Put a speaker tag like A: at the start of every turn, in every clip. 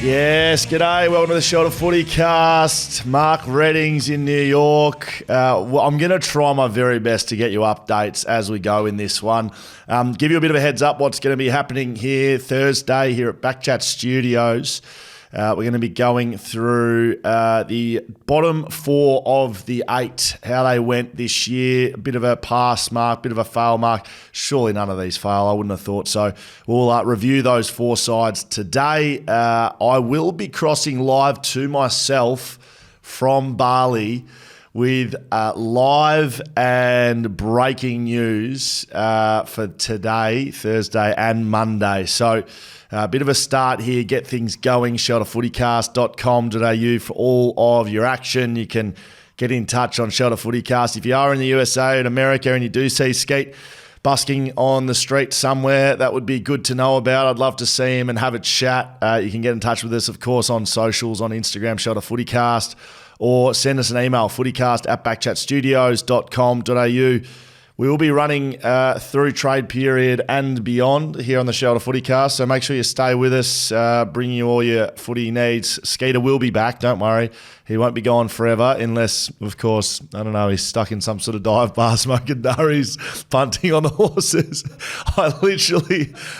A: Yes, g'day. Welcome to the Shelter FootyCast. Mark Redding's in New York. I'm going to try my very best to get you updates as we go in this one. Give you a bit of a heads up what's going to be happening here Thursday here at BackChat Studios. We're going to be going through the bottom four of the eight, how they went this year. A bit of a pass mark, bit of a fail mark. Surely none of these fail. I wouldn't have thought so. We'll review those four sides today. I will be crossing live to myself from Bali with live and breaking news for today, Thursday and Monday. So a bit of a start here, get things going, shelterfootycast.com.au for all of your action. You can get in touch on Shelter FootyCast. If you are in the USA and America and you do see Skeet busking on the street somewhere, that would be good to know about. I'd love to see him and have a chat. You can get in touch with us, of course, on socials, on Instagram, Shelter FootyCast, or send us an email, footycast@backchatstudios.com.au. We will be running through trade period and beyond here on the Shelter FootyCast, so make sure you stay with us, bring you all your footy needs. Skeeter will be back, don't worry. He won't be gone forever unless, of course, I don't know, he's stuck in some sort of dive bar smoking durries, punting on the horses.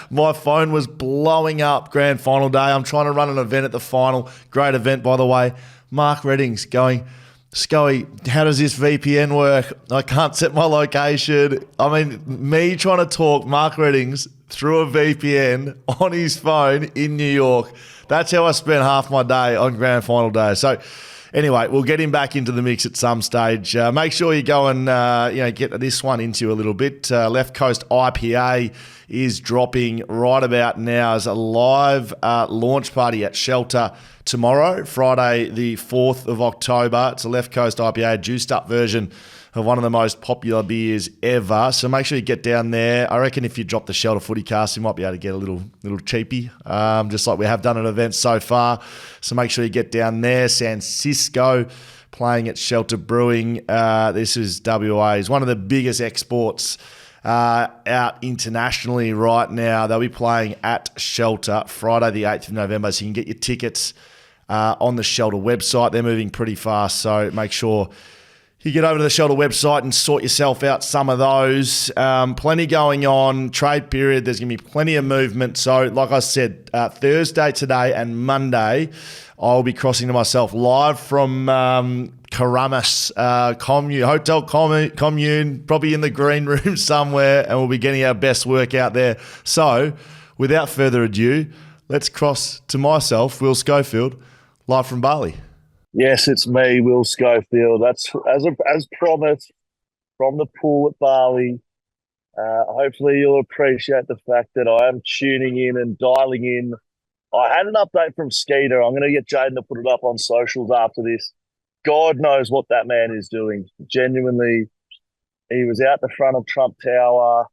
A: My phone was blowing up grand final day. I'm trying to run an event at the final. Great event, by the way. Mark Redding's going, Scully, how does this VPN work? I can't set my location. I mean, me trying to talk Mark Reddings through a VPN on his phone in New York. That's how I spent half my day on grand final day. So anyway, we'll get him back into the mix at some stage. Make sure you go and get this one into a little bit. Left Coast IPA is dropping right about now as a live launch party at Shelter tomorrow, Friday the 4th of October. It's a Left Coast IPA, a juiced up version of one of the most popular beers ever. So make sure you get down there. I reckon if you drop the Shelter FootyCast, you might be able to get a little cheapy, just like we have done at events so far. So make sure you get down there. San Cisco playing at Shelter Brewing. This is WA's one of the biggest exports out internationally right now. They'll be playing at Shelter Friday the 8th of November, so you can get your tickets on the Shelter website. They're moving pretty fast, so make sure you get over to the Shelter website and sort yourself out some of those. Plenty going on. Trade period, there's going to be plenty of movement. So like I said, Thursday, today and Monday, I'll be crossing to myself live from Karamas Hotel Commune, probably in the green room somewhere, and we'll be getting our best work out there. So without further ado, let's cross to myself, Will Schofield, live from Bali.
B: Yes, it's me, Will Schofield. That's as promised from the pool at Bali. Hopefully you'll appreciate the fact that I am tuning in and dialing in. I had an update from Skeeter. I'm going to get Jaden to put it up on socials after this. God knows what that man is doing. Genuinely, he was out the front of Trump Tower.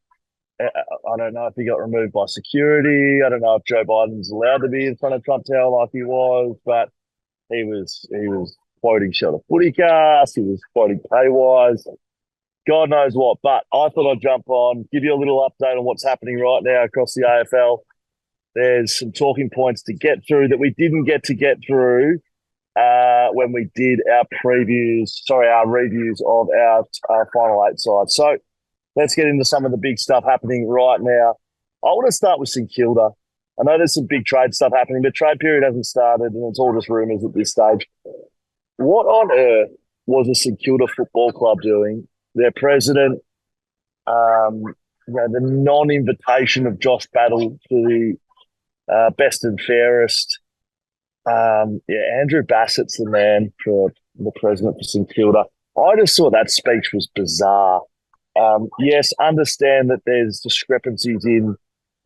B: I don't know if he got removed by security. I don't know if Joe Biden's allowed to be in front of Trump Tower like he was, but he was quoting Shelter FootyCast. He was quoting Paywise. God knows what. But I thought I'd jump on, give you a little update on what's happening right now across the AFL. There's some talking points to get through that we didn't get through when we did our reviews of our final eight sides. So let's get into some of the big stuff happening right now. I want to start with St Kilda. I know there's some big trade stuff happening, but trade period hasn't started and it's all just rumours at this stage. What on earth was the St Kilda Football Club doing? Their president, the non-invitation of Josh Battle to the best and fairest. Andrew Bassett's the man for the president for St Kilda. I just thought that speech was bizarre. Yes, understand that there's discrepancies in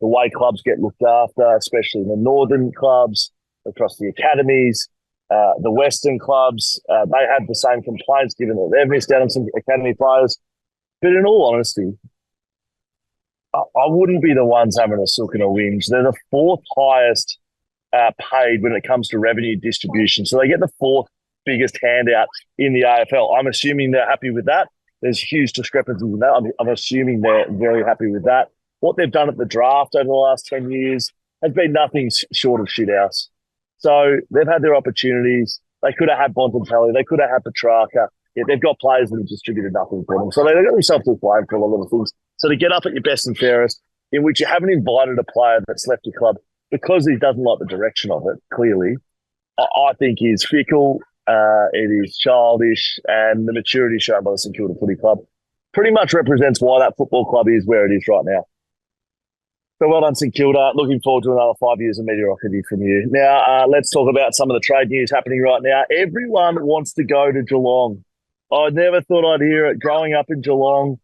B: the way clubs get looked after, especially the northern clubs, across the academies, the western clubs. They have the same complaints given that they've missed out on some academy players. But in all honesty, I wouldn't be the ones having a sook and a whinge. They're the fourth highest paid when it comes to revenue distribution. So they get the fourth biggest handout in the AFL. I'm assuming they're happy with that. There's huge discrepancies in that. I'm assuming they're very happy with that. What they've done at the draft over the last 10 years has been nothing short of shithouse. So they've had their opportunities. They could have had Bontempelli. They could have had Petrarca. Yeah, they've got players that have distributed nothing for them. So they've got themselves to blame for a lot of things. So to get up at your best and fairest, in which you haven't invited a player that's left your club because he doesn't like the direction of it, clearly, I think is fickle. It is childish, and the maturity shown by the St Kilda Footy Club pretty much represents why that football club is where it is right now. So well done, St Kilda. Looking forward to another 5 years of mediocrity from you. Now, let's talk about some of the trade news happening right now. Everyone wants to go to Geelong. I never thought I'd hear it. Growing up in Geelong,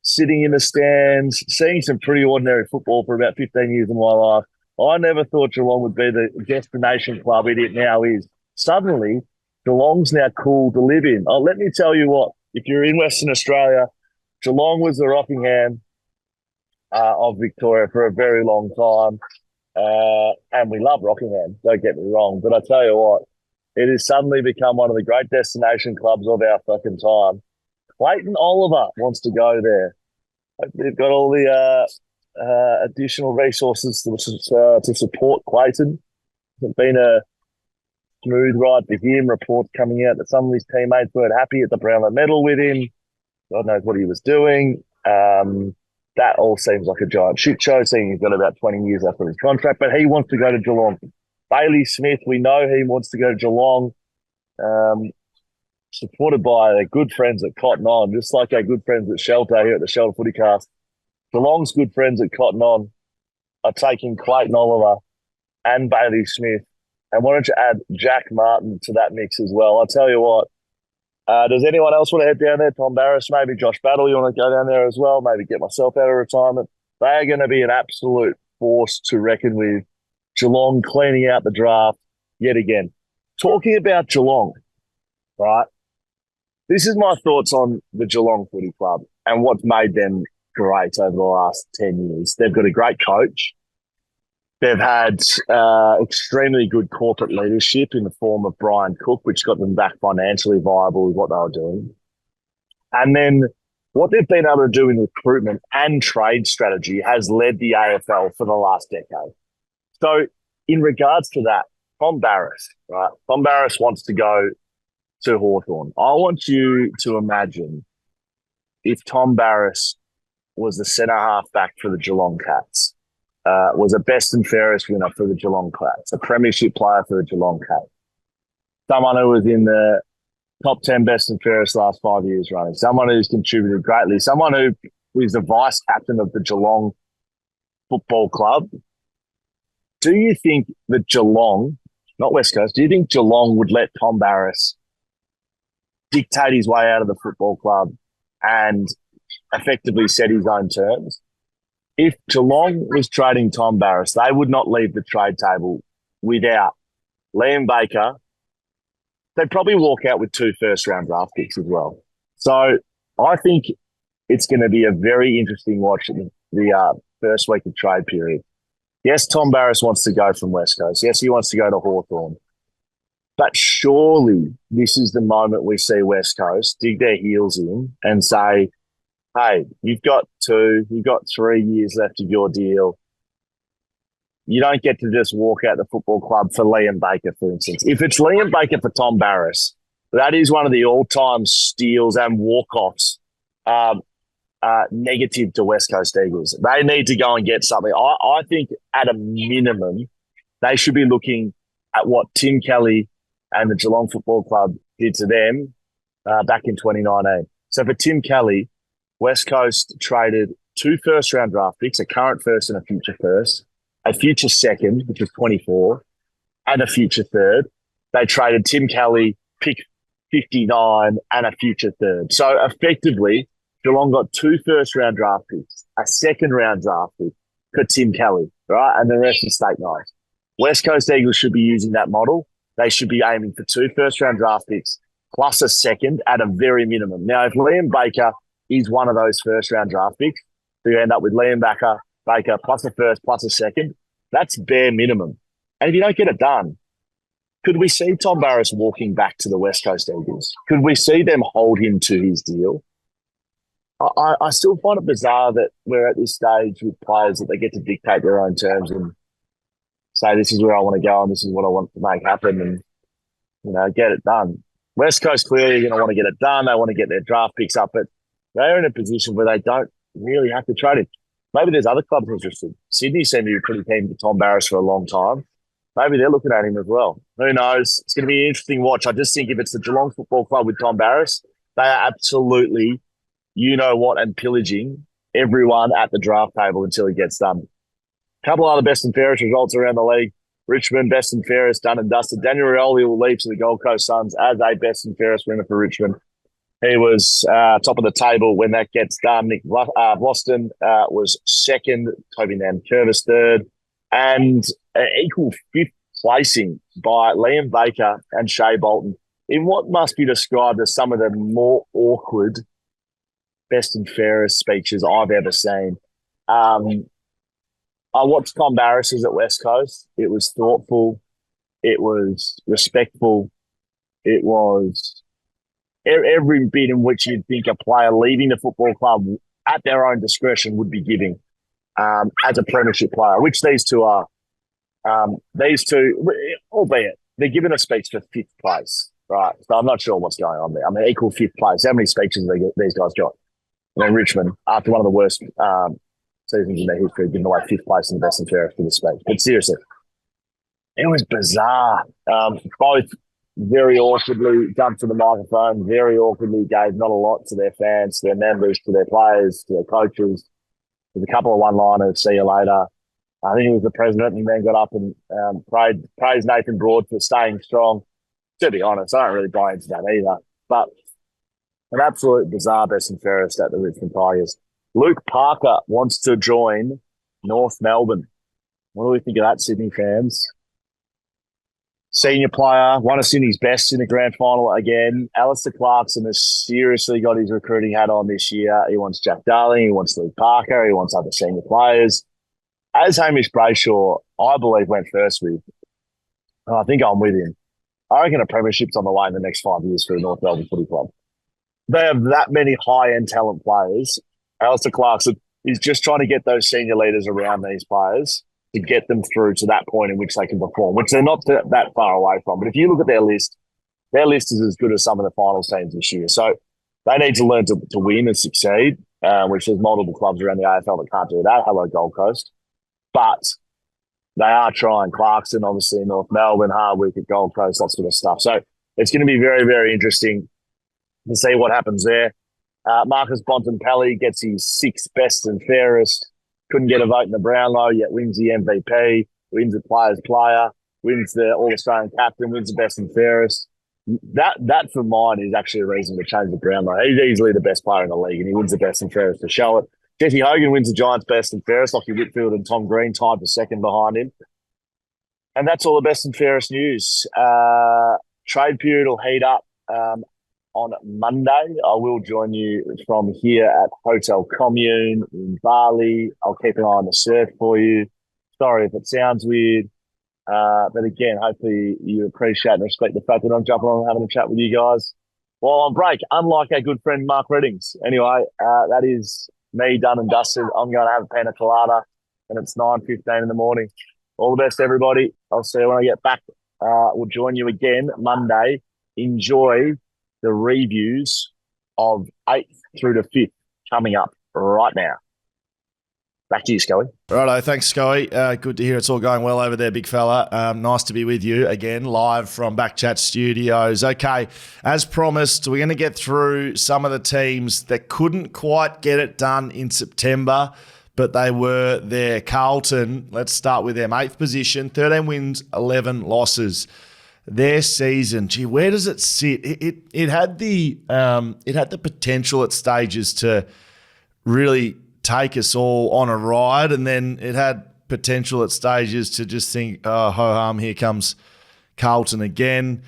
B: sitting in the stands, seeing some pretty ordinary football for about 15 years in my life, I never thought Geelong would be the destination club it now is. Suddenly, Geelong's now cool to live in. Oh, let me tell you what, if you're in Western Australia, Geelong was the Rockingham of Victoria for a very long time. And we love Rockingham, don't get me wrong. But I tell you what, it has suddenly become one of the great destination clubs of our fucking time. Clayton Oliver wants to go there. They've got all the additional resources to support Clayton. It's been a smooth ride for him. Reports coming out that some of his teammates weren't happy at the Brownlow medal with him. God knows what he was doing. That all seems like a giant shit show, seeing he's got about 20 years left on his contract, but he wants to go to Geelong. Bailey Smith, we know he wants to go to Geelong, supported by their good friends at Cotton On, just like our good friends at Shelter here at the Shelter FootyCast. Geelong's good friends at Cotton On are taking Clayton Oliver and Bailey Smith. And why don't you add Jack Martin to that mix as well? I'll tell you what, does anyone else want to head down there? Tom Barris, maybe Josh Battle, you want to go down there as well? Maybe get myself out of retirement. They are going to be an absolute force to reckon with. Geelong cleaning out the draft yet again. Talking about Geelong, right? This is my thoughts on the Geelong Footy Club and what's made them great over the last 10 years. They've got a great coach. They've had extremely good corporate leadership in the form of Brian Cook, which got them back financially viable with what they were doing. And then what they've been able to do in recruitment and trade strategy has led the AFL for the last decade. So in regards to that, Tom Barris, right? Tom Barris wants to go to Hawthorn. I want you to imagine if Tom Barris was the centre half back for the Geelong Cats. Was a best and fairest winner for the Geelong Cats, a premiership player for the Geelong Cats, someone who was in the top 10 best and fairest last 5 years running, someone who's contributed greatly, someone who is the vice captain of the Geelong Football Club. Do you think that Geelong, not West Coast, do you think Geelong would let Tom Barris dictate his way out of the football club and effectively set his own terms? If Geelong was trading Tom Barris, they would not leave the trade table without Liam Baker. They'd probably walk out with 2 first-round draft picks as well. So I think it's going to be a very interesting watch in the first week of trade period. Yes, Tom Barris wants to go from West Coast. Yes, he wants to go to Hawthorn. But surely this is the moment we see West Coast dig their heels in and say, hey, you've got 3 years left of your deal. You don't get to just walk out the football club for Liam Baker, for instance. If it's Liam Baker for Tom Barris, that is one of the all-time steals and walk-offs negative to West Coast Eagles. They need to go and get something. I think at a minimum, they should be looking at what Tim Kelly and the Geelong Football Club did to them back in 2019. So for Tim Kelly, West Coast traded 2 first-round draft picks, a current first and a future first, a future second, which was 24, and a future third. They traded Tim Kelly, pick 59, and a future third. So effectively, Geelong got 2 first-round draft picks, a second-round draft pick for Tim Kelly, right? And the rest is state nice. West Coast Eagles should be using that model. They should be aiming for 2 first-round draft picks plus a second at a very minimum. Now, if Liam Baker is one of those first-round draft picks, so you end up with Liam Baker plus a first plus a second, that's bare minimum. And if you don't get it done, could we see Tom Barris walking back to the West Coast Eagles? Could we see them hold him to his deal? I still find it bizarre that we're at this stage with players that they get to dictate their own terms. And say this is where I want to go and this is what I want to make happen and, get it done. West Coast clearly going to want to get it done. They want to get their draft picks up, but they're in a position where they don't really have to trade him. Maybe there's other clubs interested. Sydney seem to be pretty keen for Tom Barras for a long time. Maybe they're looking at him as well. Who knows? It's going to be an interesting watch. I just think if it's the Geelong Football Club with Tom Barras, they are absolutely, and pillaging everyone at the draft table until he gets done. A couple of other best and fairest results around the league. Richmond, best and fairest, done and dusted. Daniel Rioli will leave to the Gold Coast Suns as a best and fairest winner for Richmond. He was top of the table when that gets done. Nick Boston was second, Toby Nankervis third, and an equal fifth placing by Liam Baker and Shea Bolton in what must be described as some of the more awkward best and fairest speeches I've ever seen. I watched Tom Barris's at West Coast. It was thoughtful. It was respectful. It was every bit in which you'd think a player leaving the football club at their own discretion would be giving as a premiership player, which these two are. These two, albeit, they're giving a speech for fifth place, right? So I'm not sure what's going on there. I mean, equal fifth place. How many speeches have these guys got? Richmond, after one of the worst seasons in their history, giving away fifth place in the best and fairest for the speech. But seriously, it was bizarre. Both very awkwardly jumped to the microphone, very awkwardly gave not a lot to their fans, to their members, to their players, to their coaches. With a couple of one-liners, see you later. I think he was the president and then got up and praised Nathan Broad for staying strong. To be honest, I don't really buy into that either. But an absolute bizarre best and fairest at the Richmond Tigers. Luke Parker wants to join North Melbourne. What do we think of that, Sydney fans? Senior player, one of Sydney's best in the grand final again. Alistair Clarkson has seriously got his recruiting hat on this year. He wants Jack Darling, he wants Luke Parker, he wants other senior players. As Hamish Brayshaw, I believe, went first with, and I think I'm with him, I reckon a premiership's on the way in the next 5 years for the North Melbourne Footy Club. They have that many high-end talent players. Alistair Clarkson is just trying to get those senior leaders around these players to get them through to that point in which they can perform, which they're not that far away from. But if you look at their list is as good as some of the finals teams this year. So they need to learn to win and succeed, which there's multiple clubs around the AFL that can't do that. Hello, Gold Coast. But they are trying. Clarkson, obviously, North Melbourne, Hardwick at Gold Coast, that sort of stuff. So it's going to be very, very interesting to see what happens there. Marcus Bontempelli gets his sixth best and fairest. Couldn't get a vote in the Brownlow, yet wins the MVP, wins the Players' Player, wins the All-Australian Captain, wins the best and fairest. That for mine is actually a reason to change the Brownlow. He's easily the best player in the league, and he wins the best and fairest to show it. Jesse Hogan wins the Giants' best and fairest. Lachie Whitfield and Tom Green tied for second behind him. And that's all the best and fairest news. Trade period will heat up on Monday. I will join you from here at Hotel Commune in Bali. I'll keep an eye on the surf for you. Sorry if it sounds weird. But again, hopefully you appreciate and respect the fact that I'm jumping on and having a chat with you guys while on break, unlike our good friend Mark Reddings. Anyway, that is me done and dusted. I'm going to have a pina colada, and it's 9:15 in the morning. All the best, everybody. I'll see you when I get back. We'll join you again Monday. Enjoy the reviews of 8th through to 5th coming up right now. Back to you, Scully.
A: Righto, thanks, Scully. Good to hear it's all going well over there, big fella. Nice to be with you again, live from BackChat Studios. Okay, as promised, we're going to get through some of the teams that couldn't quite get it done in September, but they were there. Carlton, let's start with them. 8th position, 13 wins, 11 losses. Their season, gee, where does it sit? It had the potential at stages to really take us all on a ride, and then it had potential at stages to just think, oh, ho-hum, here comes Carlton again.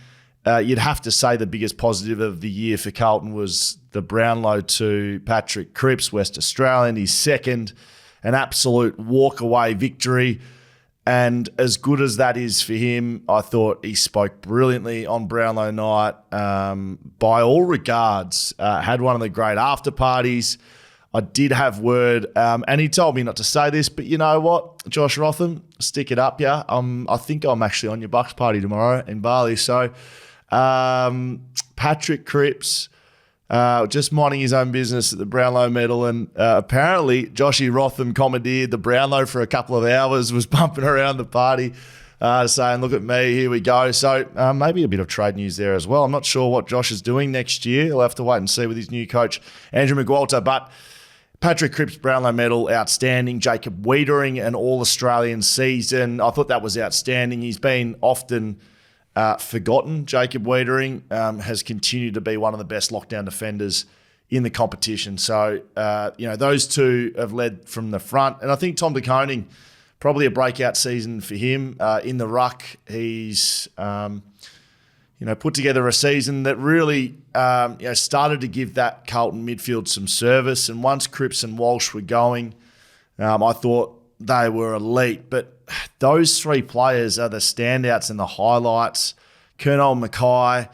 A: You'd have to say the biggest positive of the year for Carlton was the Brownlow to Patrick Cripps, West Australian. He's second, an absolute walk-away victory. And as good as that is for him, I thought he spoke brilliantly on Brownlow night. By all regards, had one of the great after parties. I did have word, and he told me not to say this, but you know what, Josh Rotham, stick it up, yeah. I think I'm actually on your Bucks party tomorrow in Bali. So Patrick Cripps, just minding his own business at the Brownlow medal, and apparently Joshy Rotham commandeered the Brownlow for a couple of hours, was bumping around the party, saying, look at me, here we go. So maybe a bit of trade news there as well. I'm not sure what Josh is doing next year. He'll have to wait and see with his new coach, Andrew McWalter. But Patrick Cripps, Brownlow medal, outstanding. Jacob Wiedering, an All-Australian season. I thought that was outstanding. He's been often forgotten. Jacob Wiedering has continued to be one of the best lockdown defenders in the competition. So, those two have led from the front. And I think Tom de Koning, probably a breakout season for him in the ruck. He's put together a season that really started to give that Carlton midfield some service. And once Cripps and Walsh were going, I thought they were elite. But those three players are the standouts and the highlights. Colonel Mackay,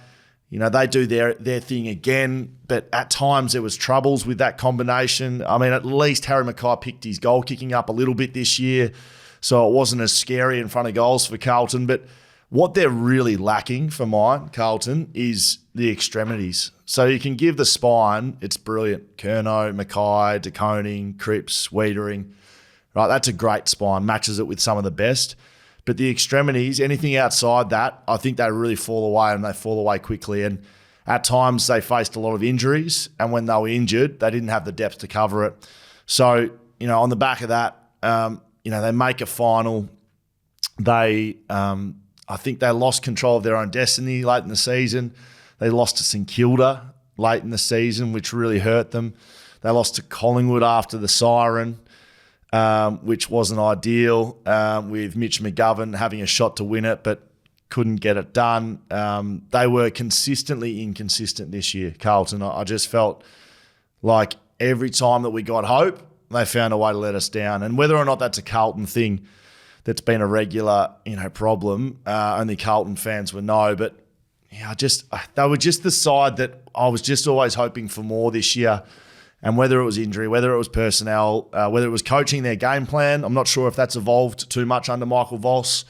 A: they do their thing again. But at times there was troubles with that combination. I mean, at least Harry Mackay picked his goal kicking up a little bit this year, so it wasn't as scary in front of goals for Carlton. But what they're really lacking for mine, Carlton, is the extremities. So you can give the spine, it's brilliant. Curnow, Mackay, de Koning, Cripps, Wiedering. Right, that's a great spine, matches it with some of the best. But the extremities, anything outside that, I think they really fall away, and they fall away quickly. And at times they faced a lot of injuries, and when they were injured, they didn't have the depth to cover it. So, on the back of that, they make a final. I think they lost control of their own destiny late in the season. They lost to St Kilda late in the season, which really hurt them. They lost to Collingwood after the siren, which wasn't ideal, with Mitch McGovern having a shot to win it, but couldn't get it done. They were consistently inconsistent this year, Carlton. I just felt like every time that we got hope, they found a way to let us down. And whether or not that's a Carlton thing that's been a regular, problem, only Carlton fans would know. But they were just the side that I was just always hoping for more this year. And whether it was injury, whether it was personnel, whether it was coaching their game plan, I'm not sure if that's evolved too much under Michael Voss.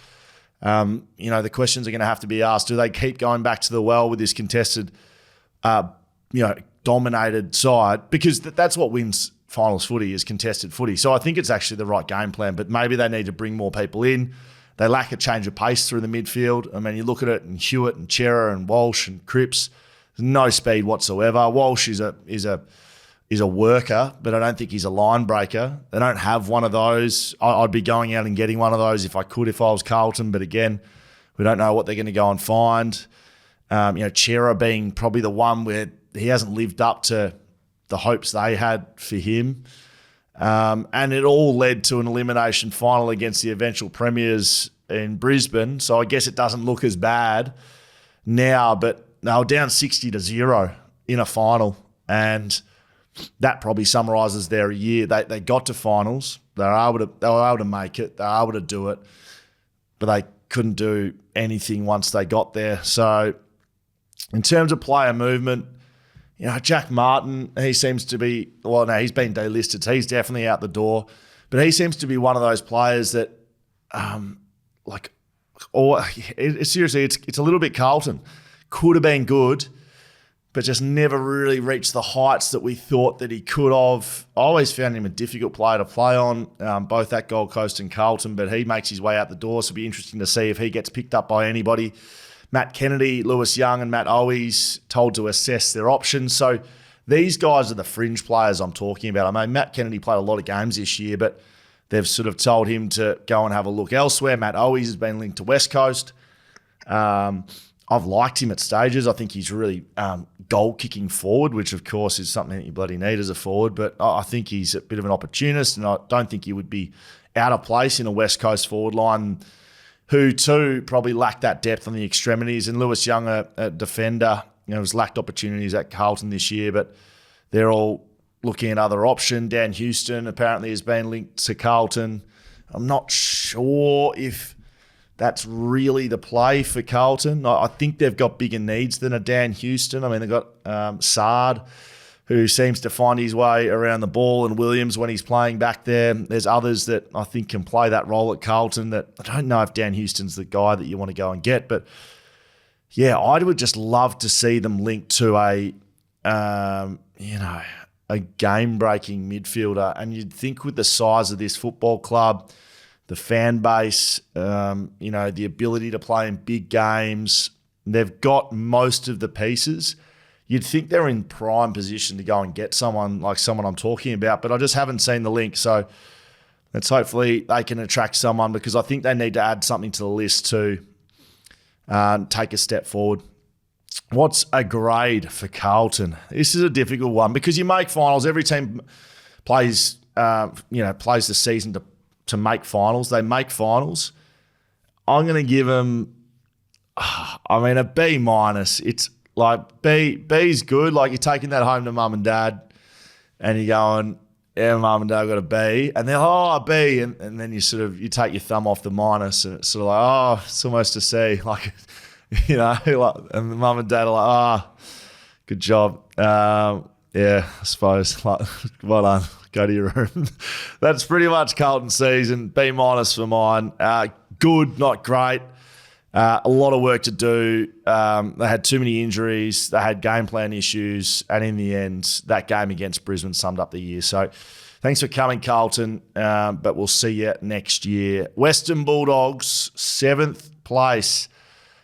A: The questions are going to have to be asked. Do they keep going back to the well with this contested, dominated side? Because that's what wins finals footy, is contested footy. So I think it's actually the right game plan, but maybe they need to bring more people in. They lack a change of pace through the midfield. I mean, you look at it, and Hewitt and Chera and Walsh and Cripps, there's no speed whatsoever. Walsh is a worker, but I don't think he's a line breaker. They don't have one of those. I'd be going out and getting one of those if I was Carlton, but again, we don't know what they're going to go and find. Chera being probably the one where he hasn't lived up to the hopes they had for him. And it all led to an elimination final against the eventual premiers in Brisbane. So I guess it doesn't look as bad now, but they were down 60-0 in a final. And that probably summarises their year. They got to finals. They were able to make it. They were able to do it. But they couldn't do anything once they got there. So in terms of player movement, Jack Martin, he seems to be, he's been delisted, so he's definitely out the door. But he seems to be one of those players that, seriously, it's a little bit Carlton. Could have been good, but just never really reached the heights that we thought that he could have. I always found him a difficult player to play on, both at Gold Coast and Carlton, but he makes his way out the door, so it'll be interesting to see if he gets picked up by anybody. Matt Kennedy, Lewis Young and Matt Owies told to assess their options. So these guys are the fringe players I'm talking about. I mean, Matt Kennedy played a lot of games this year, but they've sort of told him to go and have a look elsewhere. Matt Owies has been linked to West Coast. I've liked him at stages. I think he's really goal-kicking forward, which, of course, is something that you bloody need as a forward. But I think he's a bit of an opportunist, and I don't think he would be out of place in a West Coast forward line, who too probably lacked that depth on the extremities. And Lewis Young, a defender, has lacked opportunities at Carlton this year, but they're all looking at other options. Dan Houston apparently has been linked to Carlton. I'm not sure if that's really the play for Carlton. I think they've got bigger needs than a Dan Houston. I mean, they've got Sard, who seems to find his way around the ball, and Williams when he's playing back there. There's others that I think can play that role at Carlton that I don't know if Dan Houston's the guy that you want to go and get, but yeah, I would just love to see them linked to a game-breaking midfielder. And you'd think with the size of this football club, the fan base, the ability to play in big games, they've got most of the pieces. You'd think they're in prime position to go and get someone like someone I'm talking about, but I just haven't seen the link. So let's hopefully they can attract someone, because I think they need to add something to the list to take a step forward. What's a grade for Carlton? This is a difficult one because you make finals. Every team plays the season to make finals. They make finals. I'm going to give them, a B minus. It's like B's good. Like you're taking that home to mum and dad and you're going, yeah, mum and dad got a B. And they're like, a B. And then you take your thumb off the minus and it's sort of like, it's almost a C. Like, and the mum and dad are like, good job. I suppose. Like, well done. Go to your room. That's pretty much Carlton season. B minus for mine. Good, not great. A lot of work to do. They had too many injuries. They had game plan issues. And in the end, that game against Brisbane summed up the year. So thanks for coming, Carlton. But we'll see you next year. Western Bulldogs, 7th place.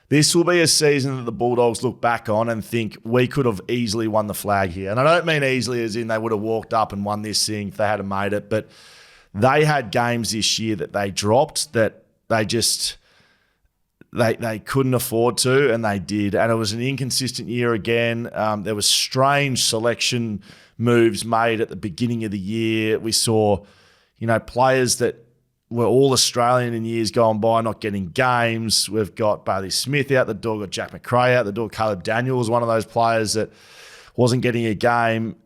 A: This will be a season that the Bulldogs look back on and think we could have easily won the flag here. And I don't mean easily as in they would have walked up and won this thing if they had made it, but they had games this year that they dropped that they just they couldn't afford to, and they did. And it was an inconsistent year again. There was strange selection moves made at the beginning of the year. We saw, players that were all Australian in years gone by, not getting games. We've got Bailey Smith out the door, got Jack McRae out the door. Caleb Daniel was one of those players that wasn't getting a game.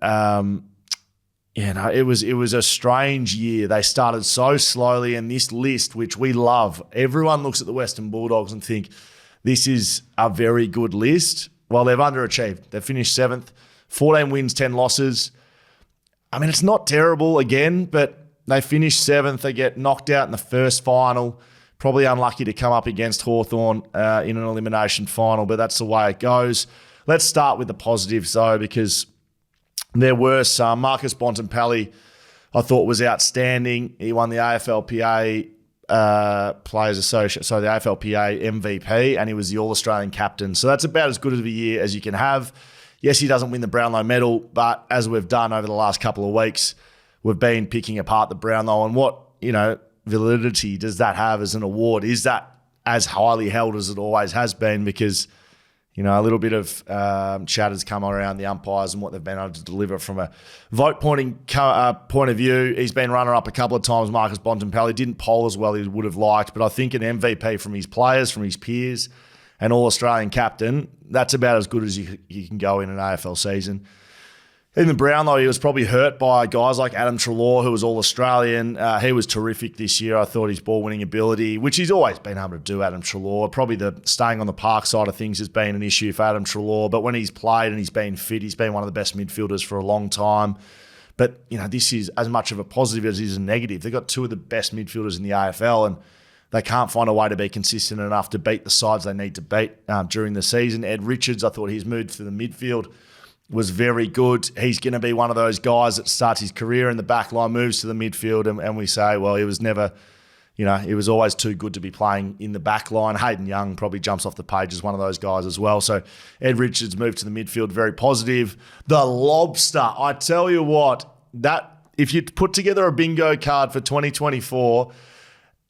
A: It was a strange year. They started so slowly, and this list, which we love, everyone looks at the Western Bulldogs and think this is a very good list. Well, they've underachieved. They've finished 7th, 14 wins, 10 losses. It's not terrible again, but they finish 7th. They get knocked out in the first final. Probably unlucky to come up against Hawthorn in an elimination final, but that's the way it goes. Let's start with the positives, though, because there were some. Marcus Bontempelli, I thought, was outstanding. He won the AFLPA Players Association, the AFLPA MVP, and he was the All-Australian captain. So that's about as good of a year as you can have. Yes, he doesn't win the Brownlow medal, but as we've done over the last couple of weeks, we've been picking apart the Brownlow, and what, validity does that have as an award? Is that as highly held as it always has been? Because, a little bit of chat has come around the umpires and what they've been able to deliver from a vote point of view. He's been runner-up a couple of times, Marcus Bontempelli. Didn't poll as well as he would have liked, but I think an MVP from his players, from his peers, and All-Australian captain, that's about as good as you can go in an AFL season. In the Brownlow, he was probably hurt by guys like Adam Treloar, who was All-Australian. He was terrific this year. I thought his ball-winning ability, which he's always been able to do, Adam Treloar. Probably the staying on the park side of things has been an issue for Adam Treloar. But when he's played and he's been fit, he's been one of the best midfielders for a long time. But, this is as much of a positive as it is a negative. They've got two of the best midfielders in the AFL, and they can't find a way to be consistent enough to beat the sides they need to beat during the season. Ed Richards, I thought his move to the midfield was very good. He's going to be one of those guys that starts his career in the back line, moves to the midfield, and we say, well, he was never, he was always too good to be playing in the back line. Hayden Young probably jumps off the page as one of those guys as well. So Ed Richards moved to the midfield, very positive. The Lobster, I tell you what, that if you put together a bingo card for 2024,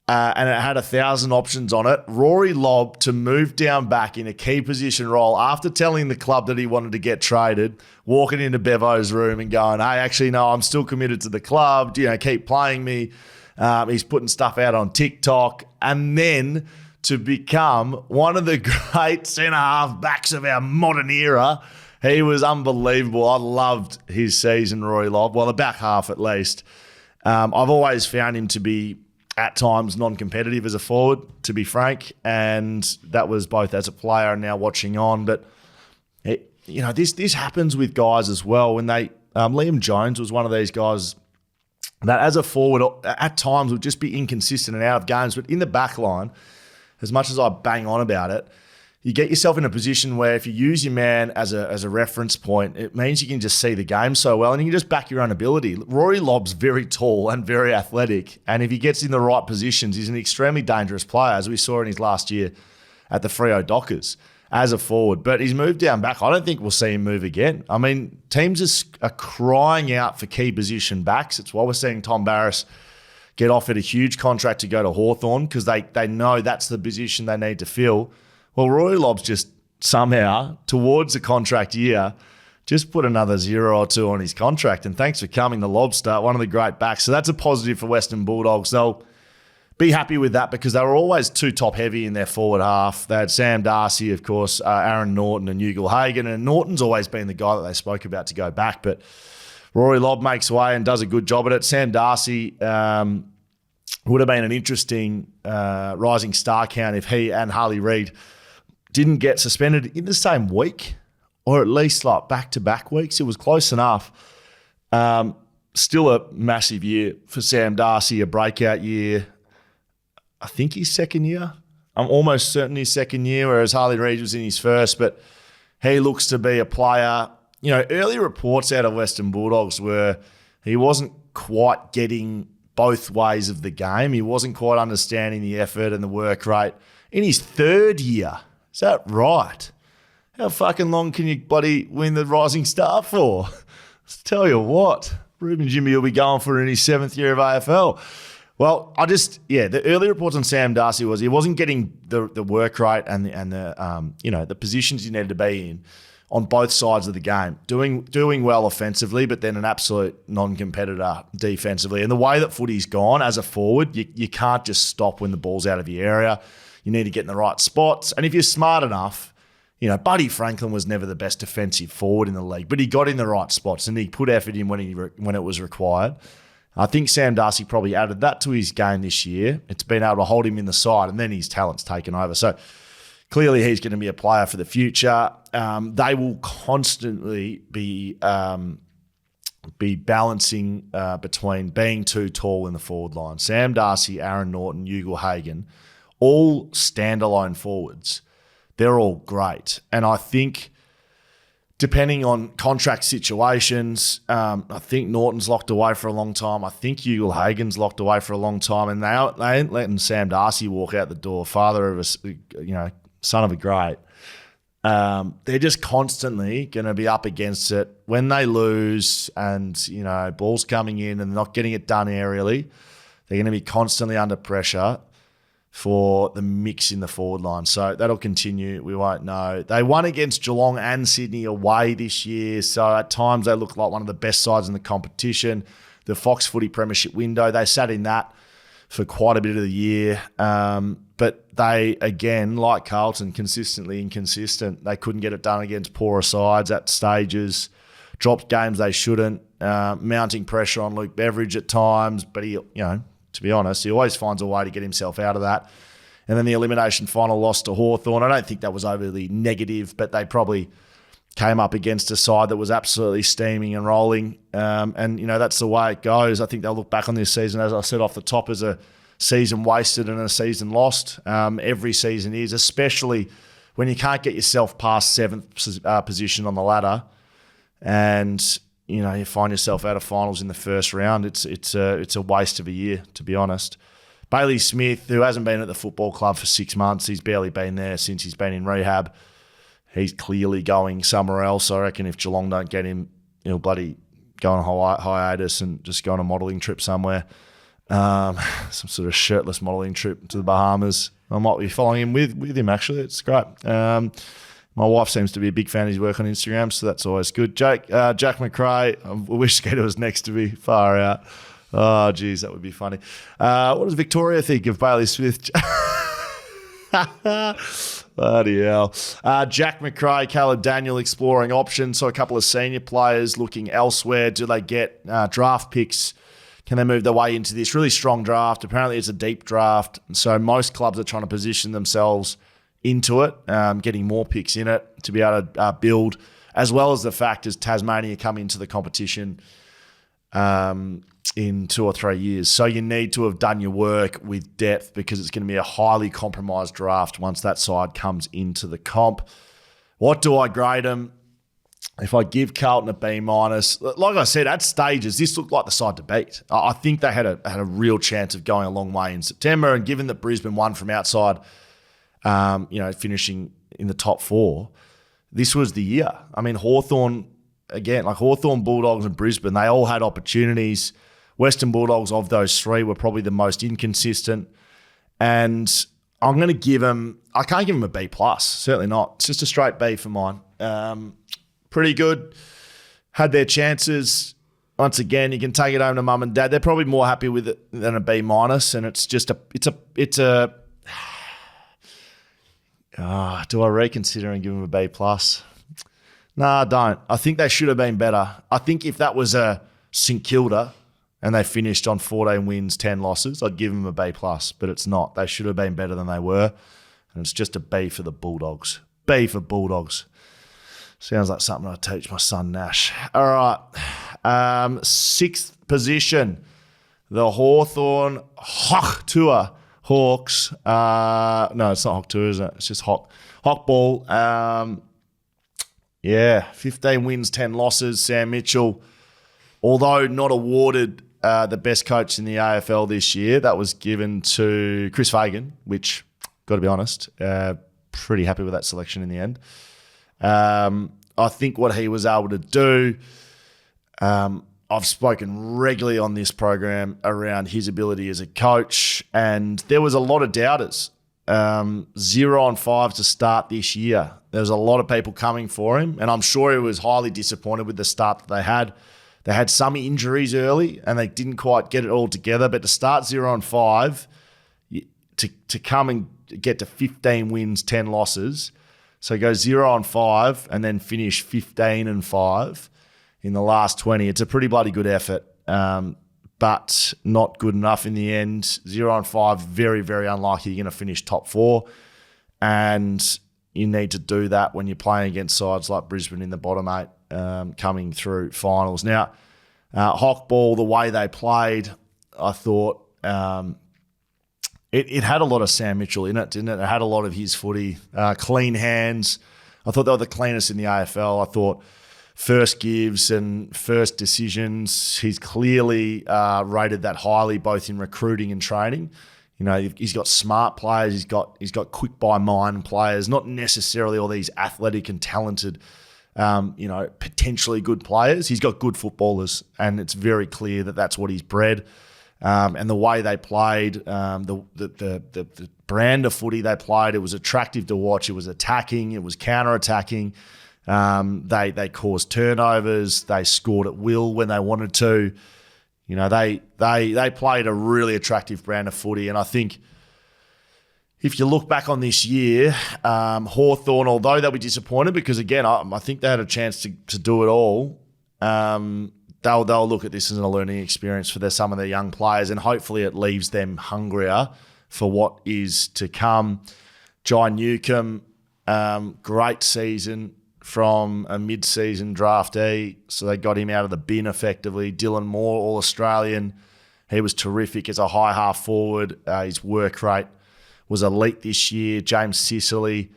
A: and it had 1,000 options on it, Rory Lobb to move down back in a key position role after telling the club that he wanted to get traded, walking into Bevo's room and going, hey, actually, no, I'm still committed to the club. Keep playing me. He's putting stuff out on TikTok. And then to become one of the great centre-half backs of our modern era, he was unbelievable. I loved his season, Rory Lobb. Well, the back half at least. I've always found him to be at times non-competitive as a forward, to be frank, and that was both as a player and now watching on. But this happens with guys as well. When Liam Jones was one of these guys that as a forward at times would just be inconsistent and out of games. But in the back line, as much as I bang on about it, you get yourself in a position where if you use your man as a reference point, it means you can just see the game so well and you can just back your own ability. Rory Lobb's very tall and very athletic, and if he gets in the right positions, he's an extremely dangerous player, as we saw in his last year at the Freo Dockers as a forward. But he's moved down back. I don't think we'll see him move again. I mean, teams are crying out for key position backs. It's why we're seeing Tom Barras get offered a huge contract to go to Hawthorn, because they know that's the position they need to fill. Well, Rory Lobb's just somehow, towards the contract year, just put another 0 or 2 on his contract. And thanks for coming, the Lobster, one of the great backs. So that's a positive for Western Bulldogs. They'll be happy with that because they were always too top-heavy in their forward half. They had Sam Darcy, of course, Aaron Norton and Ugal Hagan. And Norton's always been the guy that they spoke about to go back. But Rory Lobb makes way and does a good job at it. Sam Darcy would have been an interesting rising star count if he and Harley Reid didn't get suspended in the same week, or at least like back-to-back weeks. It was close enough. Still a massive year for Sam Darcy, a breakout year. I think his second year. I'm almost certain his second year, whereas Harley Reid was in his first, but he looks to be a player. Early reports out of Western Bulldogs were he wasn't quite getting both ways of the game. He wasn't quite understanding the effort and the work rate in his third year. Is that right? How fucking long can you bloody win the Rising Star for? Let's tell you what, Ruben Jimmy will be going for it in his 7th year of AFL. Well, the early reports on Sam Darcy was he wasn't getting the work rate and the positions he needed to be in on both sides of the game. Doing well offensively, but then an absolute non-competitor defensively. And the way that footy's gone as a forward, you can't just stop when the ball's out of your area. You need to get in the right spots. And if you're smart enough, Buddy Franklin was never the best defensive forward in the league, but he got in the right spots and he put effort in when it was required. I think Sam Darcy probably added that to his game this year. It's been able to hold him in the side, and then his talent's taken over. So clearly he's going to be a player for the future. They will constantly be balancing between being too tall in the forward line. Sam Darcy, Aaron Norton, Ugal Hagan, all standalone forwards. They're all great. And I think depending on contract situations, I think Norton's locked away for a long time. I think Ugal Hagan's locked away for a long time. And they ain't letting Sam Darcy walk out the door, father of a, son of a great. They're just constantly going to be up against it. When they lose and, ball's coming in and not getting it done aerially, they're going to be constantly under pressure for the mix in the forward line. So that'll continue. We won't know. They won against Geelong and Sydney away this year. So at times they look like one of the best sides in the competition. The Fox Footy Premiership window, they sat in that for quite a bit of the year. But they, again, like Carlton, consistently inconsistent. They couldn't get it done against poorer sides at stages. Dropped games they shouldn't. Mounting pressure on Luke Beveridge at times. But he, to be honest, he always finds a way to get himself out of that. And then the elimination final loss to Hawthorn. I don't think that was overly negative, but they probably came up against a side that was absolutely steaming and rolling. And that's the way it goes. I think they'll look back on this season, as I said off the top, as a season wasted and a season lost. Every season is, especially when you can't get yourself past 7th position on the ladder and you find yourself out of finals in the first round. It's a waste of a year, to be honest. Bailey Smith, who hasn't been at the football club for 6 months, he's barely been there since he's been in rehab. He's clearly going somewhere else. I reckon if Geelong don't get him, he'll bloody go on a hiatus and just go on a modelling trip somewhere. Some sort of shirtless modelling trip to the Bahamas. I might be following him with him, actually. It's great. My wife seems to be a big fan of his work on Instagram, so that's always good. Jack McRae, I wish Skeeter was next to me. Far out. Oh, geez, that would be funny. What does Victoria think of Bailey Smith? Bloody hell. Jack McRae, Caleb Daniel exploring options. So a couple of senior players looking elsewhere. Do they get draft picks? Can they move their way into this really strong draft? Apparently it's a deep draft. So most clubs are trying to position themselves into it, getting more picks in it to be able to build as well as the fact as Tasmania come into the competition in 2 or 3 years. So you need to have done your work with depth because it's going to be a highly compromised draft once that side comes into the comp. What do I grade them? If I give Carlton a B-, like I said, at stages, this looked like the side to beat. I think they had a real chance of going a long way in September, and given that Brisbane won from outside, finishing in the top 4, this was the year. I mean, Hawthorn, again, like Hawthorn, Bulldogs and Brisbane, they all had opportunities. Western Bulldogs, of those 3, were probably the most inconsistent. And I'm going to give them, I can't give them a B+, certainly not. It's just a straight B for mine. Pretty good. Had their chances. Once again, you can take it home to mum and dad. They're probably more happy with it than a B-, and it's just do I reconsider and give them a B+? No, I don't. I think they should have been better. I think if that was a St Kilda and they finished on 14 wins, 10 losses, I'd give them a B+, but it's not. They should have been better than they were, and it's just a B for the Bulldogs. B for Bulldogs. Sounds like something I teach my son Nash. All right. 6th position, the Hawthorn Hawk Hawks. No, it's not Hawk Tour, is it? It's just Hawk Ball. 15 wins, 10 losses. Sam Mitchell, although not awarded the best coach in the AFL this year, that was given to Chris Fagan, which, got to be honest, pretty happy with that selection in the end. I think what he was able to do, I've spoken regularly on this program around his ability as a coach, and there was a lot of doubters. 0 on 5 to start this year. There was a lot of people coming for him, and I'm sure he was highly disappointed with the start that they had. They had some injuries early, and they didn't quite get it all together, but to start 0 on 5, to come and get to 15 wins, 10 losses, so go 0 on 5 and then finish 15 and 5 in the last 20. It's a pretty bloody good effort, but not good enough in the end. 0 on 5, very, very unlikely you're going to finish top 4. And you need to do that when you're playing against sides like Brisbane in the bottom 8 coming through finals. Now, Hawkball, the way they played, I thought it had a lot of Sam Mitchell in it, didn't it? It had a lot of his footy, clean hands. I thought they were the cleanest in the AFL. I thought first gives and first decisions, he's clearly rated that highly, both in recruiting and training. You know, he's got smart players. He's got quick by mind players, not necessarily all these athletic and talented, potentially good players. He's got good footballers, and it's very clear that that's what he's bred. And the way they played, the brand of footy they played, it was attractive to watch. It was attacking. It was counter-attacking. They caused turnovers. They scored at will when they wanted to. You know, they played a really attractive brand of footy. And I think if you look back on this year, Hawthorn, although they'll be disappointed because, again, I think they had a chance to do it all, they'll look at this as a learning experience for some of their young players, and hopefully it leaves them hungrier for what is to come. Jai Newcomb, great season from a mid-season draftee, so they got him out of the bin effectively. Dylan Moore, All-Australian, he was terrific as a high half forward. His work rate was elite this year. James Sicily,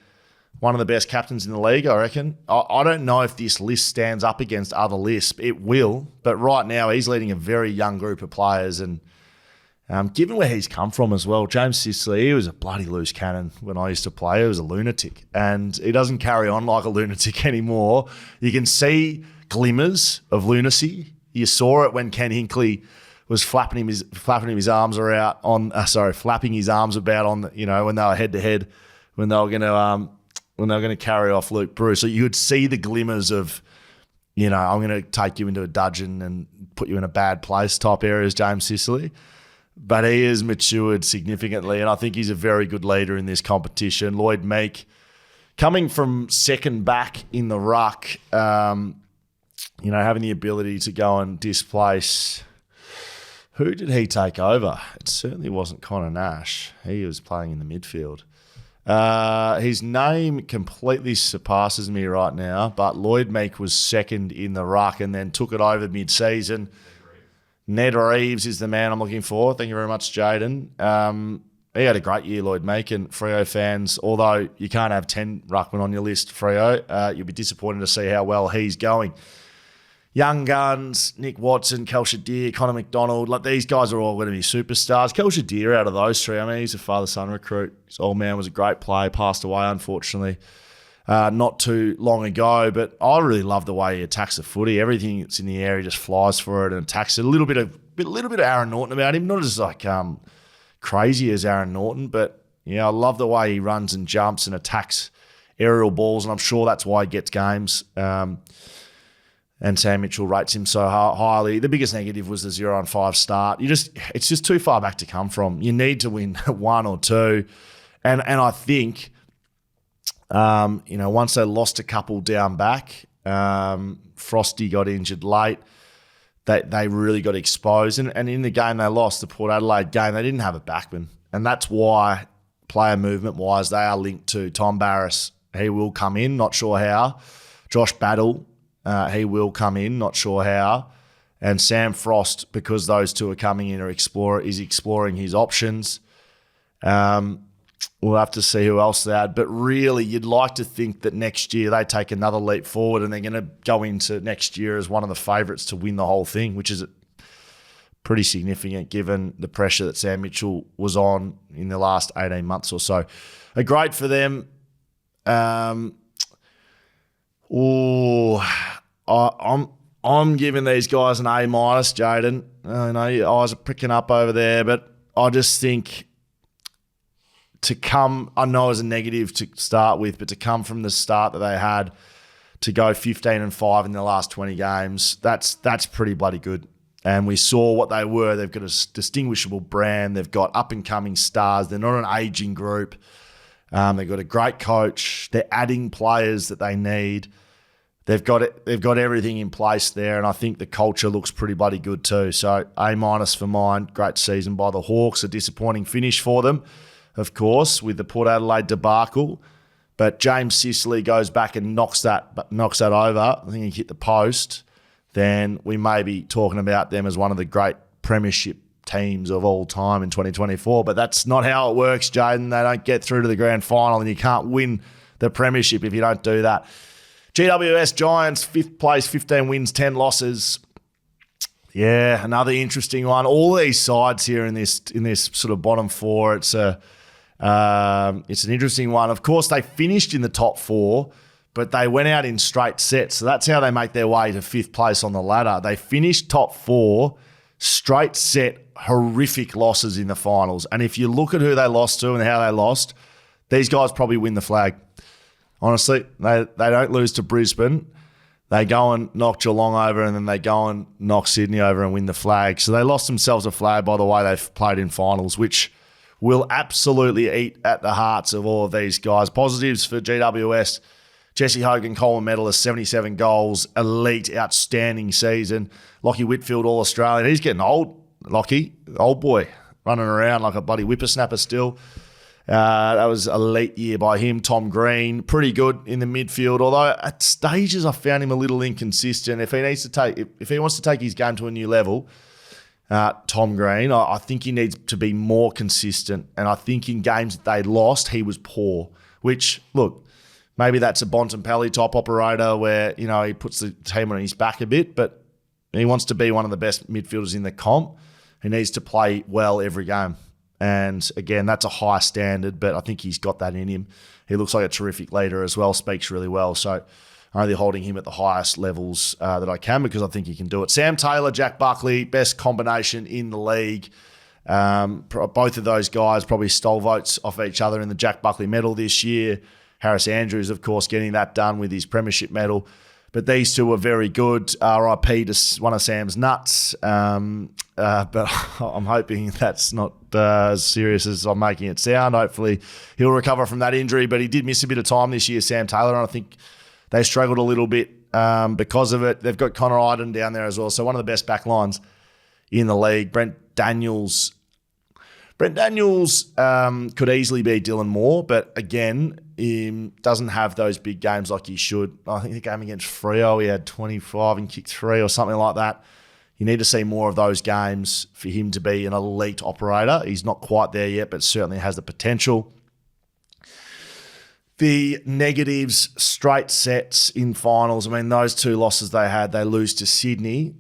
A: one of the best captains in the league, I reckon. I don't know if this list stands up against other lists. It will, but right now he's leading a very young group of players, and given where he's come from as well, James Sicily, he was a bloody loose cannon when I used to play. He was a lunatic, and he doesn't carry on like a lunatic anymore. You can see glimmers of lunacy. You saw it when Ken Hinkley was flapping his arms about on when they were head to head, when they were going to carry off Luke Bruce. So you would see the glimmers of, I'm going to take you into a dudgeon and put you in a bad place type areas, James Sicily. But he has matured significantly, and I think he's a very good leader in this competition. Lloyd Meek, coming from second back in the ruck, having the ability to go and displace. Who did he take over? It certainly wasn't Connor Nash. He was playing in the midfield. His name completely surpasses me right now, but Lloyd Meek was second in the ruck and then took it over mid-season. Ned Reeves is the man I'm looking for. Thank you very much, Jaden. He had a great year, Lloyd Meek, and Freo fans, although you can't have 10 ruckmen on your list, Freo, you'll be disappointed to see how well he's going. Young guns, Nick Watson, Kel Shadir, Connor McDonald, like these guys are all going to be superstars. Kel Shadir out of those three, I mean, he's a father-son recruit. His old man was a great player, passed away, unfortunately, not too long ago. But I really love the way he attacks the footy. Everything that's in the air, he just flies for it and attacks it. A little bit of Aaron Norton about him, not as like crazy as Aaron Norton, but yeah, I love the way he runs and jumps and attacks aerial balls, and I'm sure that's why he gets games. And Sam Mitchell rates him so highly. The biggest negative was the 0-5 start. It's just too far back to come from. You need to win one or two, and I think, once they lost a couple down back, Frosty got injured late. They really got exposed, and in the game they lost, the Port Adelaide game, they didn't have a backman, and that's why player movement wise they are linked to Tom Barrass. He will come in, not sure how. Josh Battle. He will come in, not sure how. And Sam Frost, because those two are coming in, is exploring his options. We'll have to see who else they add. But really, you'd like to think that next year they take another leap forward and they're going to go into next year as one of the favourites to win the whole thing, which is pretty significant given the pressure that Sam Mitchell was on in the last 18 months or so. Great for them. I'm giving these guys an A-, Jaden. I know your eyes are pricking up over there, but I just think I know as a negative to start with, but to come from the start that they had to go 15-5 in the last 20 games, that's pretty bloody good. And we saw what they were. They've got a distinguishable brand. They've got up-and-coming stars. They're not an aging group. They've got a great coach. They're adding players that they need. They've got everything in place there, and I think the culture looks pretty bloody good too. So A- for mine. Great season by the Hawks. A disappointing finish for them, of course, with the Port Adelaide debacle. But James Sicily goes back and knocks that over. I think he hit the post. Then we may be talking about them as one of the great premiership teams of all time in 2024. But that's not how it works, Jaden. They don't get through to the grand final, and you can't win the premiership if you don't do that. GWS Giants, 5th place, 15 wins, 10 losses. Yeah, another interesting one. All these sides here in this sort of bottom four, it's an interesting one. Of course, they finished in the top four, but they went out in straight sets. So that's how they make their way to 5th place on the ladder. They finished top four, straight set, horrific losses in the finals. And if you look at who they lost to and how they lost, these guys probably win the flag. Honestly, they don't lose to Brisbane. They go and knock Geelong over, and then they go and knock Sydney over and win the flag. So they lost themselves a flag by the way they've played in finals, which will absolutely eat at the hearts of all of these guys. Positives for GWS. Jesse Hogan, Coleman medalist, 77 goals, elite, outstanding season. Lockie Whitfield, All-Australian. He's getting old, Lockie, old boy, running around like a bloody whippersnapper still. That was a late year by him. Tom Green, pretty good in the midfield, although at stages I found him a little inconsistent. If he wants to take his game to a new level, Tom Green, I think he needs to be more consistent. And I think in games that they lost, he was poor. Which, look, maybe that's a Bontempelli type operator where he puts the team on his back a bit, but he wants to be one of the best midfielders in the comp. He needs to play well every game. And again, that's a high standard, but I think he's got that in him. He looks like a terrific leader as well, speaks really well. So I'm only holding him at the highest levels that I can because I think he can do it. Sam Taylor, Jack Buckley, best combination in the league. Both of those guys probably stole votes off each other in the Jack Buckley medal this year. Harris Andrews, of course, getting that done with his premiership medal. But these two were very good. RIP to one of Sam's nuts. But I'm hoping that's not as serious as I'm making it sound. Hopefully he'll recover from that injury. But he did miss a bit of time this year, Sam Taylor, and I think they struggled a little bit because of it. They've got Connor Iden down there as well. So one of the best back lines in the league. Brent Daniels Brent Daniels could easily be Dylan Moore, but again, he doesn't have those big games like he should. I think the game against Freo, he had 25 and kicked 3 or something like that. You need to see more of those games for him to be an elite operator. He's not quite there yet, but certainly has the potential. The negatives, straight sets in finals. I mean, those 2 losses they had, they lose to Sydney.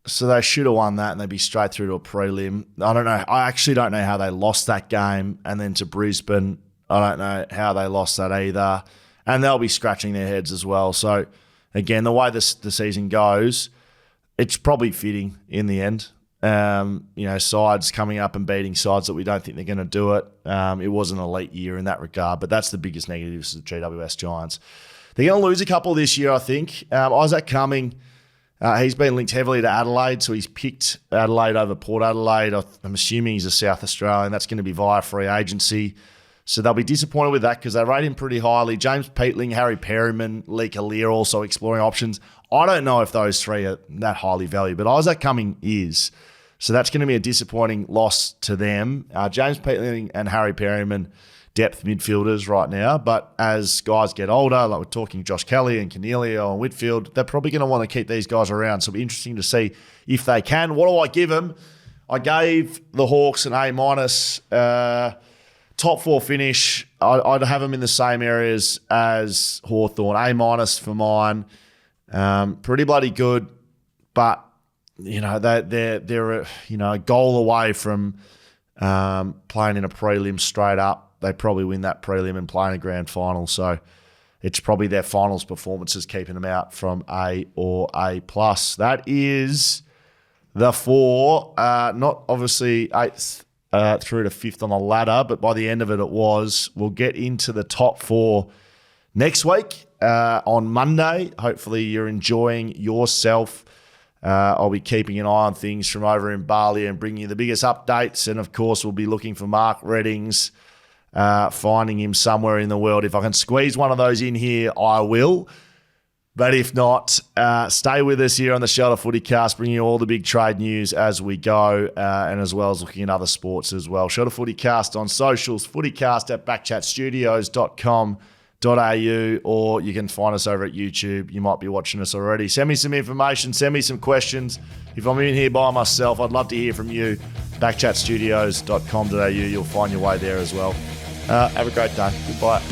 A: So they should have won that and they'd be straight through to a prelim. I don't know. I actually don't know how they lost that game. And then to Brisbane, I don't know how they lost that either. And they'll be scratching their heads as well. So, again, the way the season goes, it's probably fitting in the end. Sides coming up and beating sides that we don't think they're going to do it. It was an elite year in that regard, but that's the biggest negatives of the GWS Giants. They're going to lose a couple this year, I think. Isaac Cumming, he's been linked heavily to Adelaide, so he's picked Adelaide over Port Adelaide. I'm assuming he's a South Australian. That's going to be via free agency. So they'll be disappointed with that because they rate him pretty highly. James Peatling, Harry Perryman, Lee Kalir also exploring options. I don't know if those 3 are that highly valued, but Isaac Cumming is. So that's going to be a disappointing loss to them. James Peatling and Harry Perryman, depth midfielders right now. But as guys get older, like we're talking Josh Kelly and Cornelio and Whitfield, they're probably going to want to keep these guys around. So it'll be interesting to see if they can. What do I give them? I gave the Hawks an A-. Top 4 finish. I'd have them in the same areas as Hawthorn. A- for mine. Pretty bloody good, but they're a goal away from playing in a prelim straight up. They probably win that prelim and play in a grand final. So it's probably their finals performances keeping them out from A or A+. That is the 4. Not obviously 8th through to 5th on the ladder, but by the end of it, it was. We'll get into the top 4 next week on Monday. Hopefully you're enjoying yourself. I'll be keeping an eye on things from over in Bali and bringing you the biggest updates. And, of course, we'll be looking for Mark Reddings, finding him somewhere in the world. If I can squeeze one of those in here, I will. But if not, stay with us here on the Shelter FootyCast, bringing you all the big trade news as we go, and as well as looking at other sports as well. Shelter FootyCast on socials, FootyCast at backchatstudios.com.au, or you can find us over at YouTube. You might be watching us already. Send me some information. Send me some questions. If I'm in here by myself, I'd love to hear from you. backchatstudios.com.au. You'll find your way there as well. Have a great day. Goodbye.